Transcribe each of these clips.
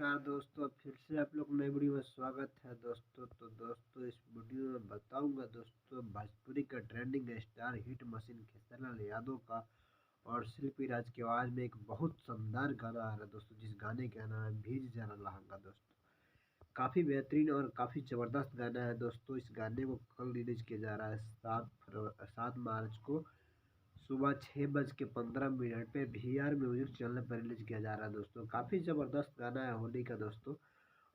नमस्कार दोस्तों, फिर से आप लोग नई वीडियो में स्वागत है दोस्तों। तो दोस्तों इस वीडियो में बताऊंगा दोस्तों भोजपुरी का trending star hit machine Khesari Yadav का और शिल्पी राज की आवाज़ में एक बहुत शानदार गाना आ रहा है दोस्तों, जिस गाने का नाम है भीज जरा लहंगा। दोस्तों काफ़ी बेहतरीन और काफ़ी ज़बरदस्त गाना है दोस्तों। इस गाने को कल रिलीज किया जा रहा है 7 मार्च को सुबह 6:15 पे VR म्यूजिक चैनल पर रिलीज किया जा रहा है दोस्तों। काफ़ी ज़बरदस्त गाना है होली का दोस्तों।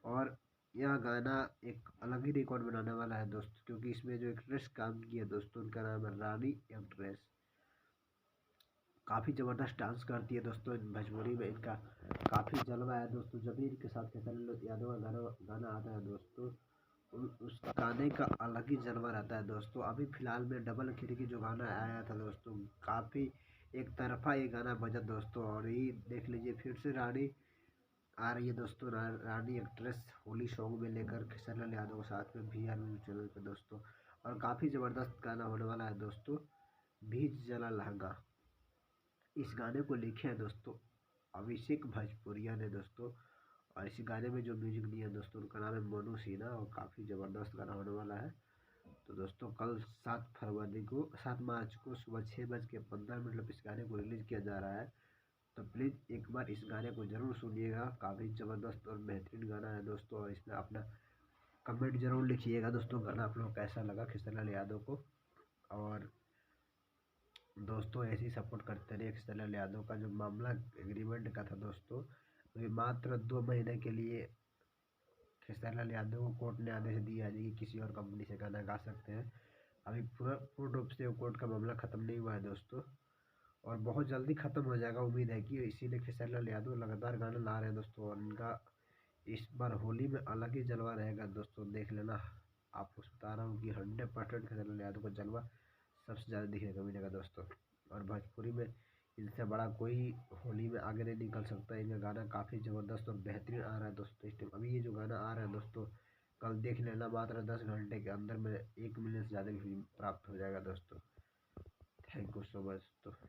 और यह गाना एक अलग ही रिकॉर्ड बनाने वाला है दोस्तों, क्योंकि इसमें जो एक्ट्रेस काम की है दोस्तों उनका नाम है रानी एक्ट्रेस। काफ़ी ज़बरदस्त डांस करती है दोस्तों। भोजपुरी में इनका काफ़ी जलवा है दोस्तों। जब भी इनके साथ खेसारी यादव का गाना गाना आता है दोस्तों, उस गाने का अलग ही जलवा रहता है दोस्तों। अभी फिलहाल में डबल खिड़की जो गाना आया था दोस्तों, काफ़ी एक तरफा ये गाना बजा दोस्तों। और ये देख लीजिए फिर से रानी आ रही है दोस्तों। रानी एक्ट्रेस होली सॉन्ग में लेकर खेसारी यादव के साथ में VR न्यूज़ चैनल पे दोस्तों। और काफ़ी ज़बरदस्त गाना होने वाला है दोस्तों, भीज जला लहंगा। इस गाने को लिखे हैं दोस्तों अभिषेक भोजपुरिया ने दोस्तों। और इस गाने में जो म्यूजिक दिया है दोस्तों उनका नाम है मनु सिन्हा, और काफ़ी ज़बरदस्त गाना होने वाला है। तो दोस्तों कल 7 मार्च को सुबह 6:15 पर इस गाने को रिलीज़ किया जा रहा है। तो प्लीज़ एक बार इस गाने को ज़रूर सुनिएगा। काफ़ी ज़बरदस्त और बेहतरीन गाना है दोस्तों। और इसमें अपना कमेंट ज़रूर लिखिएगा दोस्तों, गाना आप लोगों को कैसा लगा खेसारी यादव को। और दोस्तों ऐसे ही सपोर्ट करते रहिए। खेसारी यादव का जो मामला एग्रीमेंट का था दोस्तों, अभी मात्र 2 महीने के लिए खेसारी यादव को कोर्ट ने आदेश दिया है कि किसी और कंपनी से गाना गा सकते हैं। अभी पूर्ण रूप से कोर्ट का मामला ख़त्म नहीं हुआ है दोस्तों, और बहुत जल्दी ख़त्म हो जाएगा। उम्मीद है कि इसीलिए खेसारी यादव लगातार गाना ला रहे हैं दोस्तों। और इनका इस बार होली में अलग ही जलवा रहेगा दोस्तों, देख लेना। आपको बता रहा हूँ कि 100% खेसारी यादव का जलवा सबसे ज़्यादा दिखने को मिलेगा दोस्तों। और भोजपुरी में इनसे बड़ा कोई होली में आगे नहीं निकल सकता। इनका गाना काफ़ी ज़बरदस्त और बेहतरीन आ रहा है दोस्तों इस टाइम। अभी ये जो गाना आ रहा है दोस्तों, कल देख लेना, मात्र 10 घंटे के अंदर में 1 मिलियन से ज़्यादा व्यू प्राप्त हो जाएगा दोस्तों। थैंक यू सो मच दोस्तों।